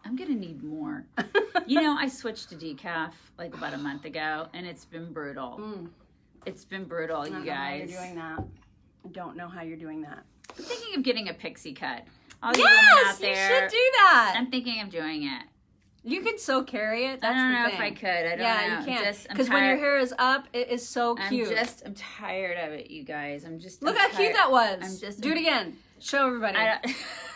I'm going to need more. You know, I switched to decaf like about a month ago, and it's been brutal. It's been brutal, you guys. I don't know how you're doing that. I don't know how you're doing that. I'm thinking of getting a pixie cut. All you Yes, women out there, you should do that. I'm thinking of doing it. You could so carry it. That's I don't the know thing. if I could. I don't know. Yeah, you can. Because when your hair is up, it is so cute. I'm tired of it, you guys. Look how cute that was. Do it again. Show everybody.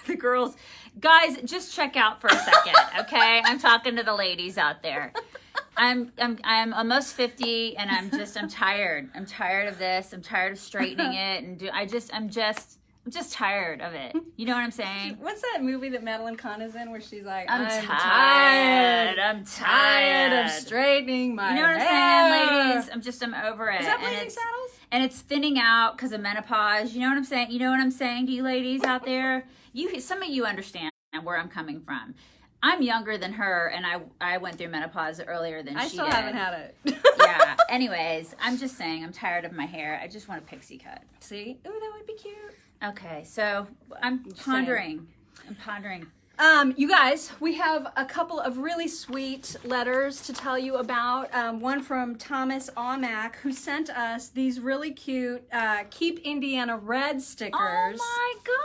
The girls, guys, just check out for a second, okay? I'm talking to the ladies out there. I'm almost 50, and I'm tired. I'm tired of this. I'm tired of straightening it, and I'm just tired of it. You know what I'm saying? What's that movie that Madeline Kahn is in where she's like, I'm tired. I'm tired of straightening my hair. You know what I'm saying, ladies? I'm over it. Is that Blazing Saddles? And it's thinning out because of menopause. You know what I'm saying? You know what I'm saying to you ladies out there? Some of you understand where I'm coming from. I'm younger than her, and I went through menopause earlier than she did. I still haven't had it. Yeah. Anyways, I'm just saying I'm tired of my hair. I just want a pixie cut. See? Ooh, that would be cute. Okay, so I'm pondering. You guys, we have a couple of really sweet letters to tell you about. One from Thomas Aumack, who sent us these really cute Keep Indiana Red stickers. Oh my God!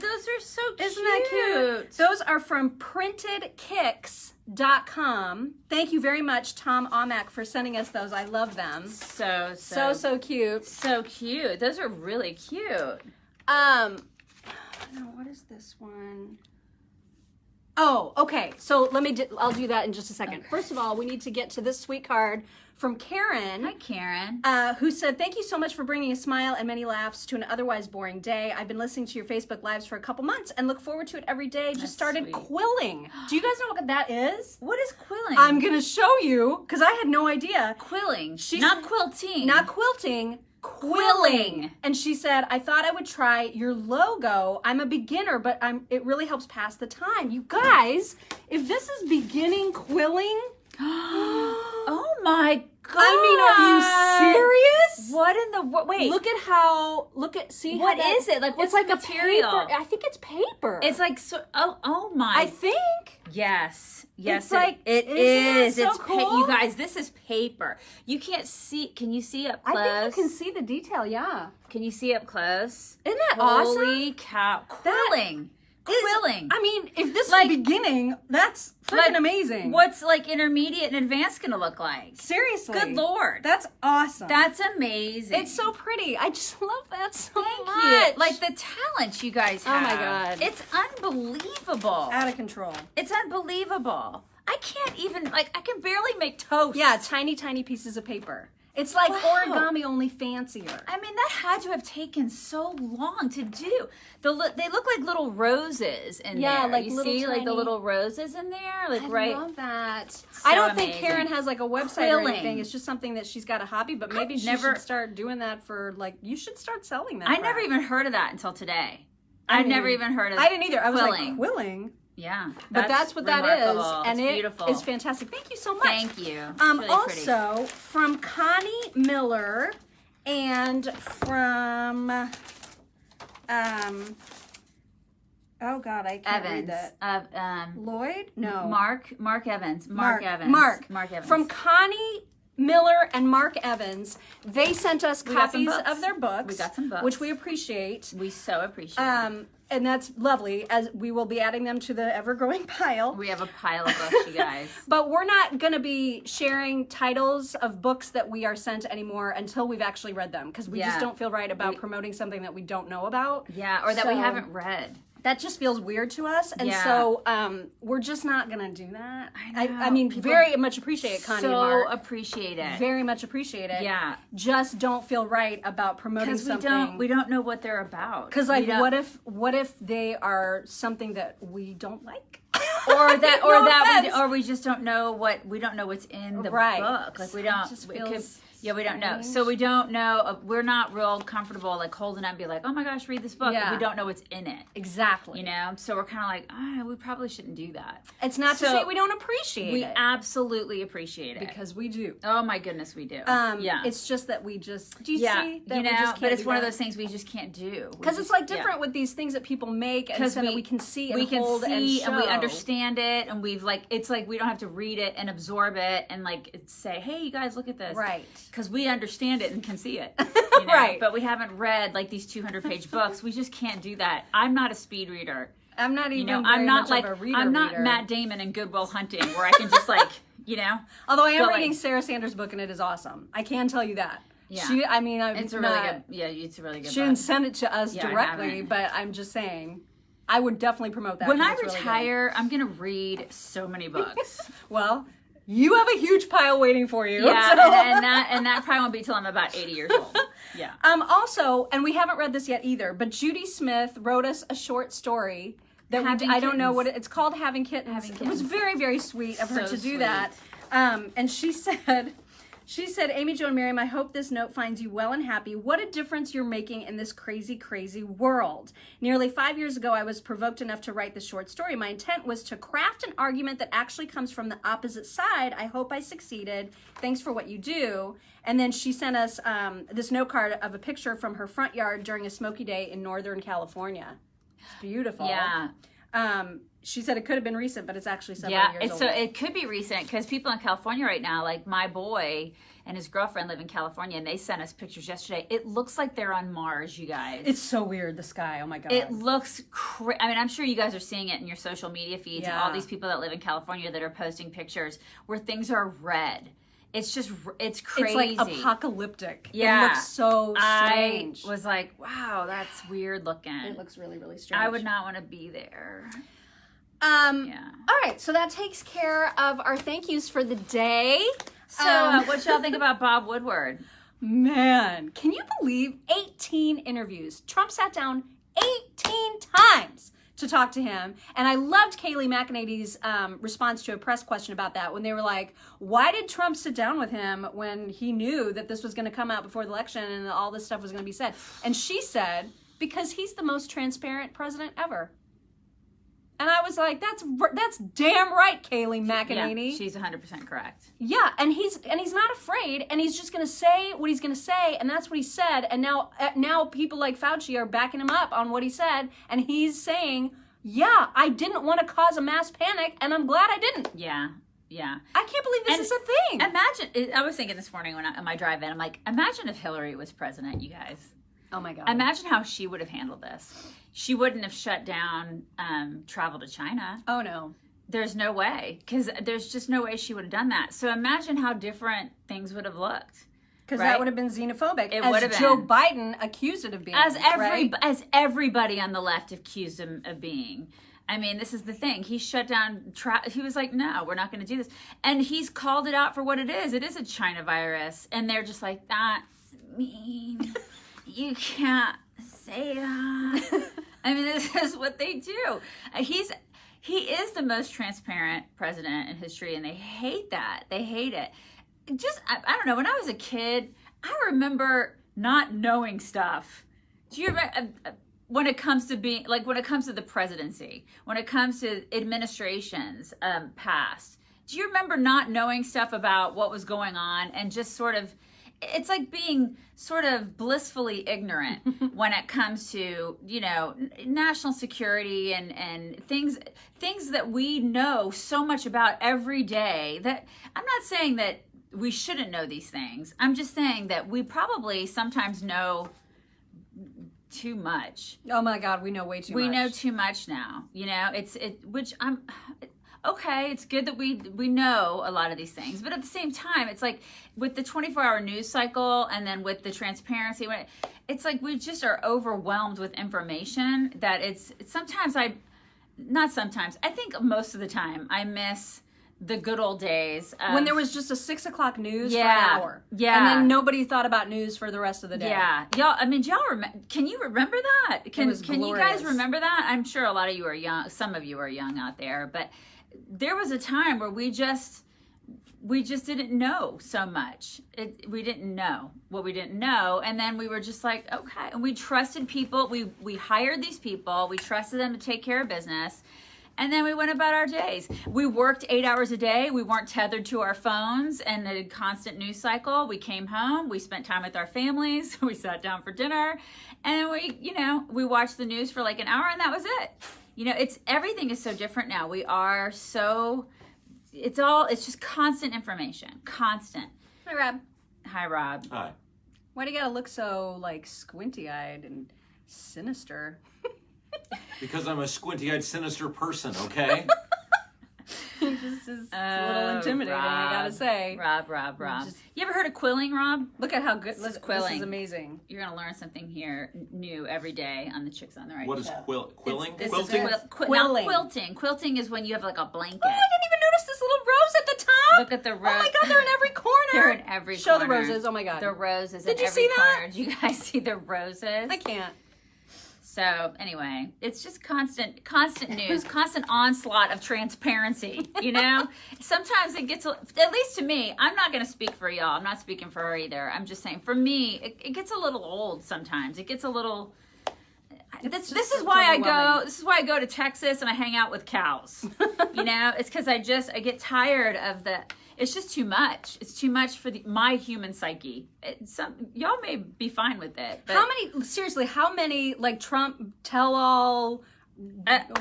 Those are so cute. Isn't that cute? Those are from printedkicks.com. Thank you very much, Tom Aumack, for sending us those. I love them. So cute. So cute. Those are really cute. What is this one? Oh, okay. So I'll do that in just a second. Okay. First of all, we need to get to this sweet card from Karen. Hi, Karen. Who said, thank you so much for bringing a smile and many laughs to an otherwise boring day. I've been listening to your Facebook Lives for a couple months and look forward to it every day. Just started quilling. Do you guys know what that is? What is quilling? I'm going to show you because I had no idea. Quilling. Not quilting. Not quilting. Quilling. And she said, I thought I would try your logo. I'm a beginner, but it really helps pass the time. You guys, if this is beginning quilling. Oh my God. I mean, are you serious? What in the wait. See what is it? Like what's like material? A paper. I think it's paper. It's like oh my. I think. Yes. It's like it is. It's so cool. You guys, this is paper. You can't see. Can you see up close? I think you can see the detail. Yeah. Can you see up close? Isn't that awesome? Holy cow! Quilling. Quilling. I mean, if this is beginning, that's freaking amazing. What's like intermediate and advanced gonna look like? Seriously. Good Lord. That's awesome. That's amazing. It's so pretty. I just love that so much. Thank you. Like the talent you guys have. Oh my God. It's unbelievable. Out of control. It's unbelievable. I can't even, I can barely make toast. Yeah, tiny, tiny pieces of paper. It's like origami, only fancier. I mean, that had to have taken so long to do. They look like little roses in there. Yeah, like you little see, tiny... like the little roses in there, I love that. So I don't amazing. think Karen has like a website or anything. It's just something that she's got a hobby, but maybe she should start doing that for you should start selling that. I never even heard of that until today. I've never even heard of. I didn't either. I was quilling. like quilling. Yeah, but that's what that is, and it's beautiful. It is fantastic. Thank you so much. Thank you. Really also pretty. From Connie Miller, and from oh God, I can't read that. Lloyd? No. Mark Evans. Mark Evans. From Connie Miller and Mark Evans, they sent us copies of their books. We got some books, which we appreciate. We so appreciate. And that's lovely, as we will be adding them to the ever-growing pile. We have a pile of books, you guys. But we're not going to be sharing titles of books that we are sent anymore until we've actually read them, because we just don't feel right about promoting something that we don't know about. Yeah, or that we haven't read. That just feels weird to us, and so we're just not going to do that. I mean, very much appreciate it, Connie and Mark. Appreciate it. Very much appreciate it. Yeah. Just don't feel right about promoting something. We don't know what they're about. Because what if they are something that we don't like? or we just don't know what's in the book. Like we don't. Yeah, we don't know. So we don't know. We're not real comfortable like holding up and be like, oh my gosh, read this book. Yeah. We don't know what's in it. Exactly. You know? So we're kind of like, we probably shouldn't do that. It's not to say we don't appreciate it. We absolutely appreciate it. Because we do. Oh my goodness, we do. Yeah. It's just that we just, do you see? That you know, we just but it's do one that? of those things we just can't do. Because it's like different with these things that people make and so that we can see and hold and show. And we understand it, and we've like, it's like we don't have to read it and absorb it and like say, hey, you guys, look at this. Right. Because we understand it and can see it. You know? Right. But we haven't read like these 200-page books. We just can't do that. I'm not a speed reader. I'm not even. You know, I'm not like a a reader. I'm not Matt Damon in Good Will Hunting, where I can just like, you know. Although I am reading Sarah Sanders' book and it is awesome. I can tell you that. Yeah. It's a really good. Yeah, it's a really good. She didn't send it to us directly, but I'm just saying, I would definitely promote that. When I retire, I'm gonna read so many books. Well, you have a huge pile waiting for you. Yeah, so. and that probably won't be till I'm about 80 years old. Yeah. Also, and we haven't read this yet either, but Judy Smith wrote us a short story that I don't know what it's called. Having Kittens. It was very, very sweet of her to do that. And she said, Amy Jo and Miriam, I hope this note finds you well and happy. What a difference you're making in this crazy, crazy world. Nearly 5 years ago, I was provoked enough to write this short story. My intent was to craft an argument that actually comes from the opposite side. I hope I succeeded. Thanks for what you do. And then she sent us this note card of a picture from her front yard during a smoky day in Northern California. It's beautiful. Yeah. She said it could have been recent, but it's actually several years old. So it could be recent because people in California right now, like my boy and his girlfriend live in California, and they sent us pictures yesterday. It looks like they're on Mars, you guys. It's so weird, the sky. Oh my God. It looks I mean, I'm sure you guys are seeing it in your social media feeds. Yeah. All these people that live in California that are posting pictures where things are red. It's just, it's crazy. It's like apocalyptic. Yeah. It looks so strange. I was like, wow, that's weird looking. It looks really, really strange. I would not want to be there. Yeah. All right, so that takes care of our thank yous for the day. So, what y'all think about Bob Woodward? Man, can you believe 18 interviews? Trump sat down 18 times to talk to him. And I loved Kayleigh McEnady's response to a press question about that when they were like, why did Trump sit down with him when he knew that this was going to come out before the election and all this stuff was going to be said? And she said, because he's the most transparent president ever. And I was like, that's damn right, Kayleigh McEnany. Yeah, she's 100% correct. Yeah, and he's not afraid, and he's just going to say what he's going to say, and that's what he said. And now people like Fauci are backing him up on what he said, and he's saying, yeah, I didn't want to cause a mass panic, and I'm glad I didn't. Yeah. Yeah. I can't believe this is a thing. Imagine, I was thinking this morning on my drive in, I'm like, imagine if Hillary was president, you guys. Oh my God. Imagine how she would have handled this. She wouldn't have shut down travel to China. Oh no. There's no way, because there's just no way she would have done that. So imagine how different things would have looked. Because that would have been xenophobic. It would have been. Joe Biden accused it of being. As everybody on the left accused him of being. I mean, this is the thing. He shut down, he was like, no, we're not going to do this. And he's called it out for what it is. It is a China virus. And they're just like, that's mean. You can't say that. I mean, this is what they do. He is the most transparent president in history, and they hate that. They hate it. I don't know. When I was a kid, I remember not knowing stuff. Do you remember when it comes to the presidency, when it comes to administrations past? Do you remember not knowing stuff about what was going on and just sort of? It's like being sort of blissfully ignorant when it comes to, national security and things that we know so much about every day. That I'm not saying that we shouldn't know these things. I'm just saying that we probably sometimes know too much. Oh my God, we know way too much. We know too much now. Okay, it's good that we know a lot of these things, but at the same time, it's like with the 24-hour news cycle and then with the transparency, it's like we just are overwhelmed with information that I think most of the time I miss the good old days. When there was just a 6 o'clock news for an hour. Yeah. And then nobody thought about news for the rest of the day. Yeah. Can you remember that? Can you guys remember that? I'm sure a lot of you are young. Some of you are young out there, but there was a time where we just we just didn't know so much. We didn't know what we didn't know. And then we were just like, okay. And we trusted people. We hired these people. We trusted them to take care of business. And then we went about our days. We worked 8 hours a day. We weren't tethered to our phones and the constant news cycle. We came home. We spent time with our families. We sat down for dinner. And we watched the news for like an hour, and that was it. Everything is so different now. We are so... It's just constant information. Constant. Hi, Rob. Hi, Rob. Hi. Why do you gotta look so, like, squinty-eyed and sinister? Because I'm a squinty-eyed, sinister person, okay? It's a little intimidating, I gotta say. Rob. You ever heard of quilling, Rob? Look at how good This is quilling. quilling. This is amazing. You're going to learn something here new every day on the Chicks on the Right What is show. quilling? This Quilting? is not Quilling. quilting. Quilting is when you have like a blanket. Oh, I didn't even notice this little rose at the top. Look at the Oh my God, they're in every corner. They're in every Show corner. the roses. Oh my God. The roses Did in you every see that? corner. Did you guys see the roses? I can't. So anyway, it's just constant news, constant onslaught of transparency, Sometimes it gets, at least to me, I'm not going to speak for y'all. I'm not speaking for her either. I'm just saying, for me, it gets a little old sometimes. It gets a little, this is why I go to Texas and I hang out with cows. It's because I get tired of it's just too much. It's too much for my human psyche. Y'all may be fine with it. But How many like Trump tell-all,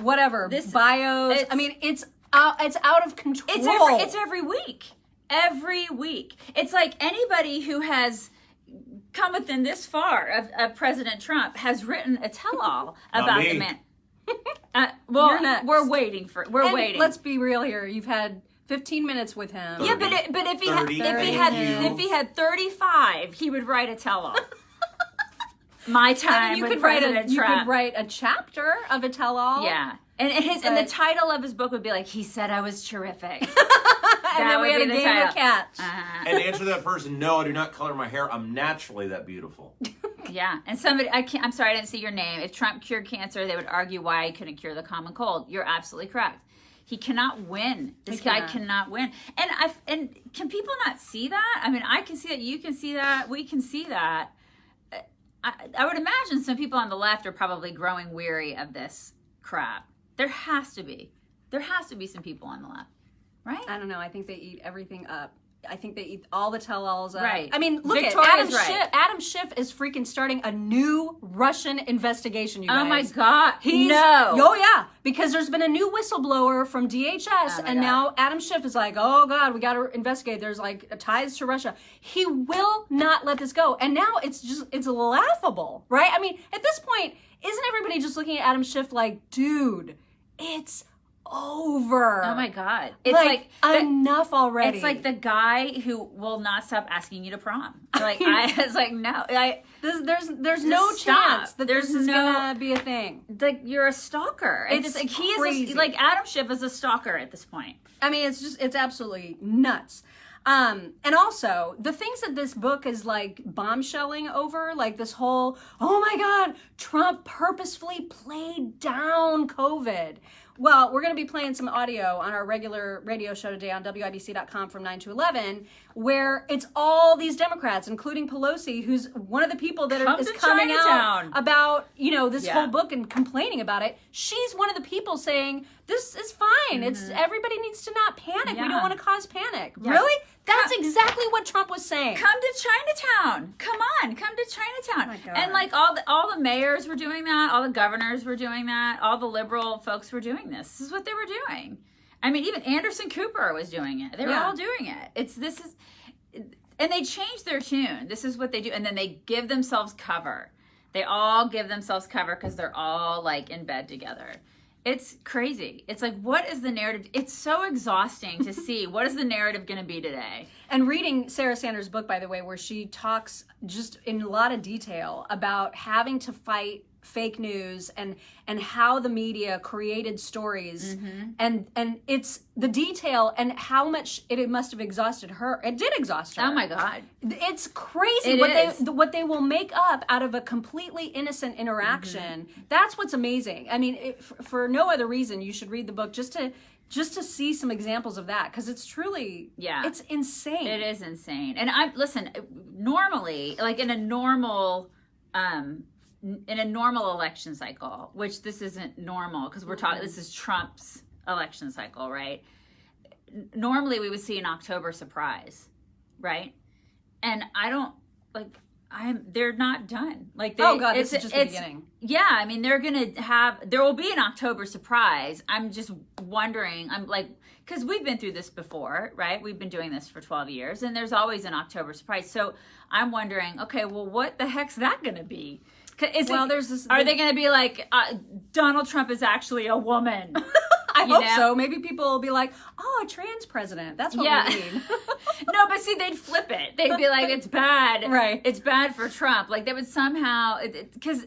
whatever, bios? I mean, it's out of control. It's every week. Every week. It's like anybody who has come within this far of President Trump has written a tell-all about the man. You're next. We're waiting. Let's be real here. You've had 15 minutes with him. Yeah, but if he had 35, he would write a tell-all. My time with President Trump. You could write a chapter of a tell-all. Yeah, and the title of his book would be like, "He said I was terrific." And then we had a game of catch. And answer that person, no, I do not color my hair. I'm naturally that beautiful. Yeah, and I'm sorry, I didn't see your name. If Trump cured cancer, they would argue why he couldn't cure the common cold. You're absolutely correct. He cannot win. This guy cannot win. And can people not see that? I mean, I can see that. You can see that. We can see that. I would imagine some people on the left are probably growing weary of this crap. There has to be. There has to be some people on the left, right? I don't know. I think they eat everything up. I think they eat all the tell-alls up. Right. I mean, look Victoria's at right. Adam Schiff is freaking starting a new Russian investigation, you guys. Oh my God. Oh yeah, because there's been a new whistleblower from DHS, and now Adam Schiff is like, oh God, we got to investigate. There's like ties to Russia. He will not let this go, and now it's laughable, right? I mean, at this point, isn't everybody just looking at Adam Schiff like, dude, it's over. Oh my God. It's like enough already. It's like the guy who will not stop asking you to prom. Like I was like, no. There's no chance that this is gonna be a thing. Like you're a stalker. It's like he crazy. is like Adam Schiff is a stalker at this point. I mean, it's absolutely nuts. And also, the things that this book is like bombshelling over, like this whole, oh my God, Trump purposefully played down COVID. Well, we're going to be playing some audio on our regular radio show today on WIBC.com from 9 to 11, where it's all these Democrats, including Pelosi, who's one of the people that is coming out about, this whole book and complaining about it. She's one of the people saying, this is fine. It's everybody needs to not panic. Yeah. We don't want to cause panic. Yeah. Really? That's exactly what Trump was saying. Come to Chinatown. Come on, come to Chinatown. Oh my God. And like all the mayors were doing that, all the governors were doing that, all the liberal folks were doing this. This is what they were doing. I mean, even Anderson Cooper was doing it. They were all doing it. And they changed their tune. This is what they do. And then they give themselves cover. They all give themselves cover because they're all like in bed together. It's crazy. It's like, what is the narrative? It's so exhausting to see. What is the narrative going to be today? And reading Sarah Sanders' book, by the way, where she talks just in a lot of detail about having to fight fake news and how the media created stories and it's the detail and how much it must have exhausted her. It did exhaust her. Oh my God. It's crazy what they will make up out of a completely innocent interaction. That's what's amazing. I mean, for no other reason, you should read the book just to see some examples of that, because it's truly, it's insane. It is insane. And listen, normally, like in a normal election cycle, which this isn't normal because we're talking, this is Trump's election cycle, right? Normally we would see an October surprise, right? And they're not done. Like, oh God, this is just the beginning. Yeah, I mean, there will be an October surprise. I'm just wondering, because we've been through this before, right? We've been doing this for 12 years, and there's always an October surprise. So I'm wondering, okay, well, what the heck's that going to be? Are they going to be like, Donald Trump is actually a woman? I hope so. Maybe people will be like, oh, a trans president. That's what we need. No, but see, they'd flip it. They'd be like, it's bad. Right. It's bad for Trump. Like, they would somehow, because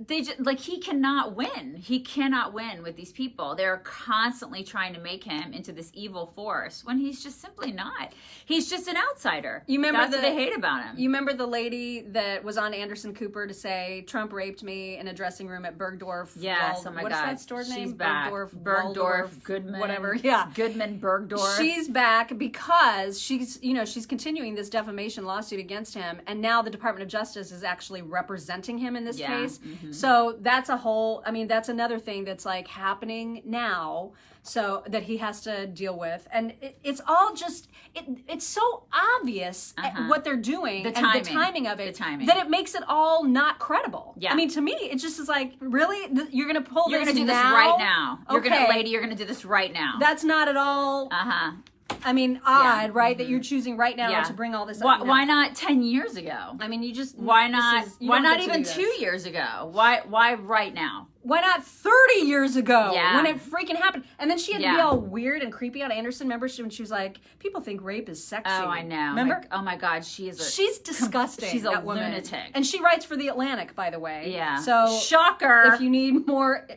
they just, like, he cannot win. He cannot win with these people. They're constantly trying to make him into this evil force when he's just simply not. He's just an outsider. That's what they hate about him. You remember the lady that was on Anderson Cooper to say Trump raped me in a dressing room at Bergdorf? Yes, oh my God. What's that store name? She's back. Bergdorf, Goodman. Whatever. Yeah. Goodman, Bergdorf. She's back because she's continuing this defamation lawsuit against him, and now the Department of Justice is actually representing him in this case. So that's that's another thing that's like happening now, so that he has to deal with. And it's all just, it's so obvious what they're doing, the timing of it, that it makes it all not credible. Yeah. I mean, to me, it just is like, really? You're going to pull this now? You're going to do this right now. You're going to do this right now. That's not at all... I mean, odd, right? That you're choosing right now to bring all this up. Why not 10 years ago? I mean, you just... Why not even 2 years ago? Why right now? Why not 30 years ago when it freaking happened? And then she had to be all weird and creepy on Anderson. Remember when she was like, people think rape is sexy. Oh, I know. Remember? Oh my God, she's disgusting. She's a lunatic. Woman. And she writes for The Atlantic, by the way. Yeah. So shocker. If you need more,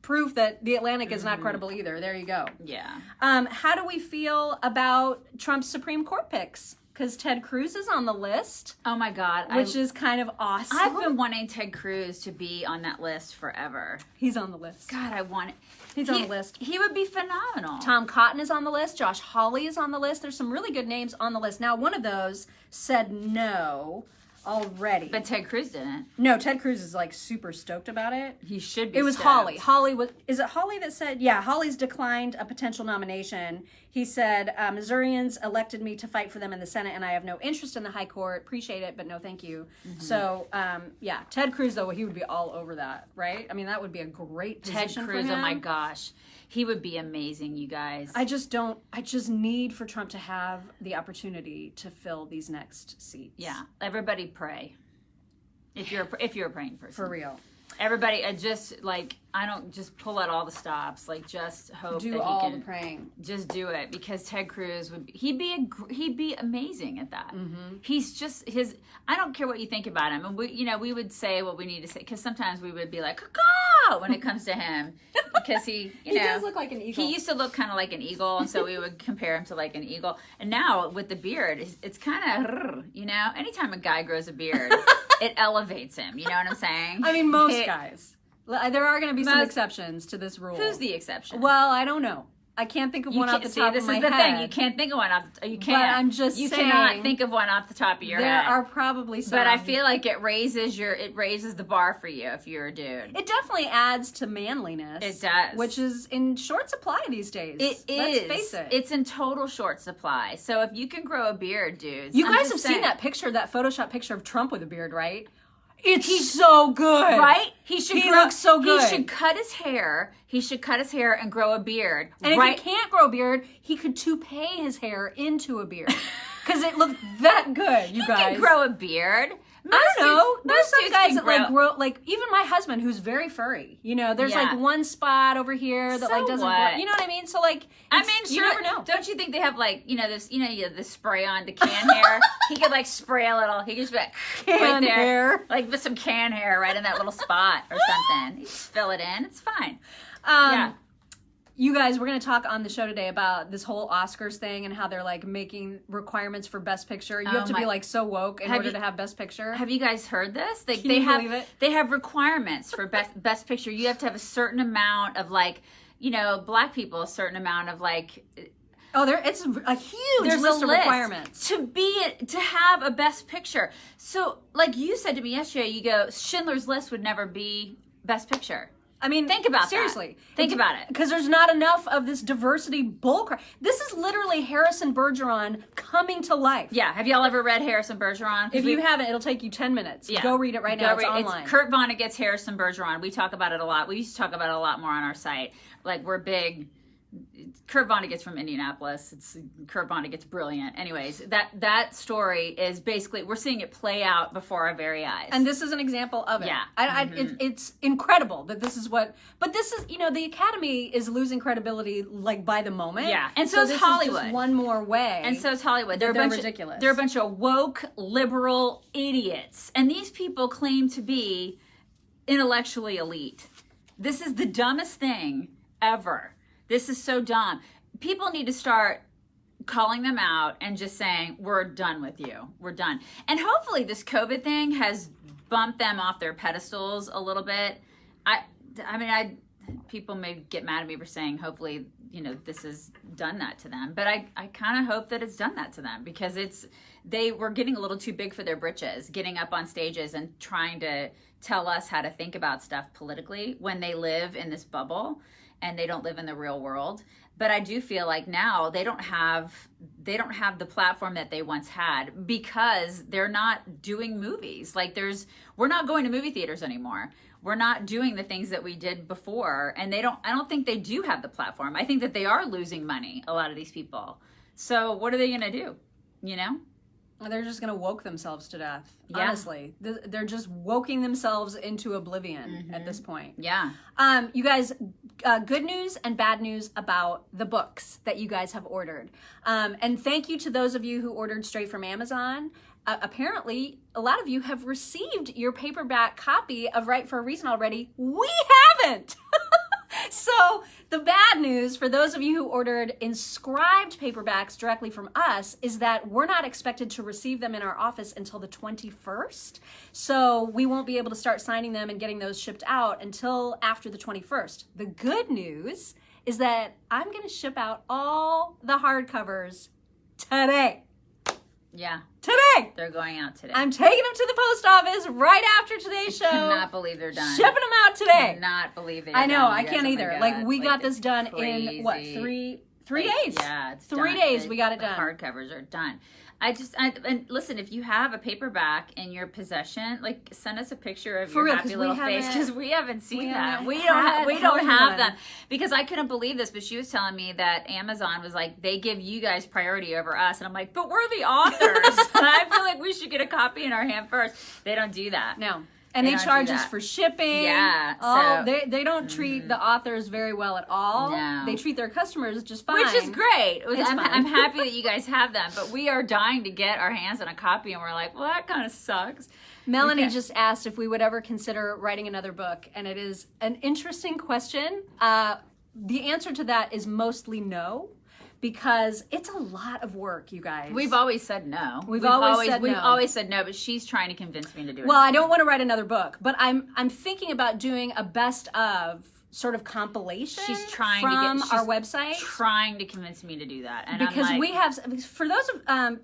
proof that The Atlantic is not credible either. There you go. Yeah. How do we feel about Trump's Supreme Court picks? Because Ted Cruz is on the list. Oh my God. Which is kind of awesome. I've been wanting Ted Cruz to be on that list forever. He's on the list. God, I want it. He's on the list. He would be phenomenal. Tom Cotton is on the list. Josh Hawley is on the list. There's some really good names on the list. Now, one of those said no already. But Ted Cruz didn't. No, Ted Cruz is like super stoked about it. He should be. It was stoked. Hawley. Is it Hawley that said, yeah, Hawley's declined a potential nomination. He said, Missourians elected me to fight for them in the Senate, and I have no interest in the high court. Appreciate it, but no thank you. So, Ted Cruz, though, he would be all over that, right? I mean, that would be a great position Ted Cruz, for him. oh my gosh. He would be amazing, you guys. I just need for Trump to have the opportunity to fill these next seats. Yeah. Everybody pray. If you're a praying person. For real. Everybody, I don't just pull out all the stops. Like, just hope do that all he can the praying. Just do it, because Ted Cruz he'd be amazing at that. He's just I don't care what you think about him, and we would say what we need to say, because sometimes we would be like caw when it comes to him, because he does look like an eagle. He used to look kind of like an eagle, and so we would compare him to like an eagle. And now with the beard, it's kind of anytime a guy grows a beard. It elevates him. You know what I'm saying? I mean, most guys. There are going to be some exceptions to this rule. Who's the exception? Well, I don't know. I can't think of one off the top of my head. This is the thing. You can't think of one off the You can't. But I'm just saying. You cannot think of one off the top of your head. There are probably some. But I feel like it raises the bar for you if you're a dude. It definitely adds to manliness. It does. Which is in short supply these days. It is. Let's face it. It's in total short supply. So if you can grow a beard, dudes. You guys have seen that picture, that Photoshop picture of Trump with a beard, right? He's so good, right? He looks so good. He should cut his hair. And grow a beard. And if he can't grow a beard, he could toupee his hair into a beard, because it looked that good. You guys can grow a beard. I don't know. There's some dudes guys can that like grow, like even my husband who's very furry. You know, there's like one spot over here that So like doesn't. what? Grow, you know what I mean? So like, I mean, you never know. Don't you think they have like, this, the spray on the can hair? He could like spray a little. He could just be like right Can there, hair. like with some can hair right in that little spot or something. You just fill it in. It's fine. You guys, we're going to talk on the show today about this whole Oscars thing and how they're like making requirements for Best Picture. You have to be like so woke in order to have Best Picture. Have you guys heard this? Can you believe it? They have requirements for best Picture. You have to have a certain amount of like, Black people, a certain amount of like. Oh, it's a huge list of requirements to have a Best Picture. So, like you said to me yesterday, you go, Schindler's List would never be Best Picture. I mean, think about seriously. That. Think about it. Because there's not enough of this diversity bullcrap. This is literally Harrison Bergeron coming to life. Yeah. Have y'all ever read Harrison Bergeron? If you haven't, it'll take you 10 minutes. Yeah. Go read it right now. It's online. It's Kurt Vonnegut's Harrison Bergeron. We talk about it a lot. We used to talk about it a lot more on our site. Like, we're big. Kurt Vonnegut's from Indianapolis. Kurt Vonnegut's brilliant. Anyways, that story is basically, we're seeing it play out before our very eyes. And this is an example of it. Yeah. It's incredible that this is but this is, the Academy is losing credibility like by the moment. Yeah. And so is Hollywood. Is just one more way. And so is Hollywood. They're ridiculous. They're a bunch of woke, liberal idiots. And these people claim to be intellectually elite. This is the dumbest thing ever. This is so dumb. People need to start calling them out and just saying, we're done with you. We're done. And hopefully this COVID thing has bumped them off their pedestals a little bit. People may get mad at me for saying, hopefully, this has done that to them. But I kind of hope that it's done that to them because they were getting a little too big for their britches, getting up on stages and trying to tell us how to think about stuff politically when they live in this bubble and they don't live in the real world. But I do feel like now they don't have the platform that they once had because they're not doing movies. Like we're not going to movie theaters anymore. We're not doing the things that we did before. And I don't think they do have the platform. I think that they are losing money, a lot of these people. So what are they going to do? They're just going to woke themselves to death. Yeah. Honestly, they're just woking themselves into oblivion at this point. Yeah. You guys, good news and bad news about the books that you guys have ordered. And thank you to those of you who ordered straight from Amazon. Apparently, a lot of you have received your paperback copy of Right for a Reason already. We haven't. So the bad news for those of you who ordered inscribed paperbacks directly from us is that we're not expected to receive them in our office until the 21st. So we won't be able to start signing them and getting those shipped out until after the 21st. The good news is that I'm going to ship out all the hardcovers today. Yeah. Today! They're going out today. I'm taking them to the post office right after today's show. I cannot believe they're done. Shipping them out today. Cannot believe they're I know, done. I can't either. Like, we got this done crazy. in, what, three days? Yeah, it's 3 done. days we got it The done. hardcovers are done. And listen, if you have a paperback in your possession, like send us a picture of your happy little face because we haven't seen that. We don't have them because I couldn't believe this. But she was telling me that Amazon was like they give you guys priority over us, and I'm like, but we're the authors. And I feel like we should get a copy in our hand first. They don't do that. No. And they charge us for shipping. Yeah. Oh, they don't treat the authors very well at all. No. They treat their customers just fine. Which is great. Fine. I'm happy that you guys have them, but we are dying to get our hands on a copy, and we're like, well, that kind of sucks. Melanie just asked if we would ever consider writing another book, and it is an interesting question. The answer to that is mostly no. Because it's a lot of work, you guys. We've always said no. We've always said no, but she's trying to convince me to do it. Well, I don't want to write another book, but I'm thinking about doing a best of sort of compilation. She's trying from to get our website. Trying to convince me to do that, and because I'm like, we have for those of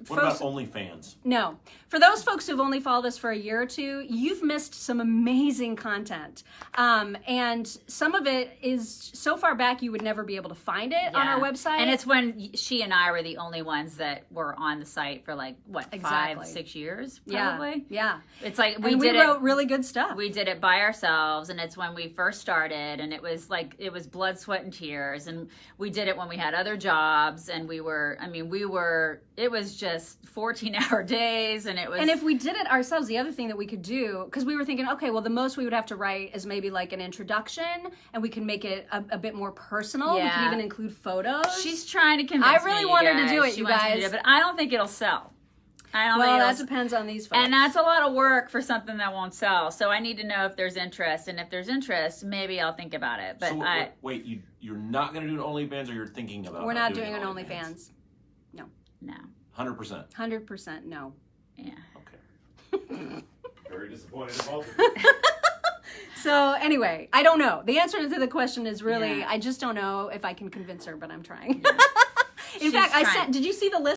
what about OnlyFans? No, for those folks who've only followed us for a year or two, you've missed some amazing content, and some of it is so far back you would never be able to find it on our website. And it's when she and I were the only ones that were on the site for like what 5-6 years, probably. Yeah. It's like we wrote really good stuff. We did it by ourselves, and it's when we first started, and it was blood, sweat, and tears. And we did it when we had other jobs, and it was just 14-hour days, and it was. And if we did it ourselves, the other thing that we could do, because we were thinking, okay, well, the most we would have to write is maybe like an introduction, and we can make it a bit more personal. Yeah. We can even include photos. She's trying to convince me. I really wanted to do it, you wants me to guys. do it, but I don't think it'll sell. Well, that depends on these folks. And that's a lot of work for something that won't sell. So I need to know if there's interest, and if there's interest, maybe I'll think about it. But so wait, you're not going to do an OnlyFans, or you're thinking about? We're not doing an OnlyFans. No. 100%. 100% no. Yeah. Okay. Very disappointed in both of you. So anyway, I don't know. The answer to the question is really, Yeah. I just don't know if I can convince her, but I'm trying. Yeah. In fact, did you see the list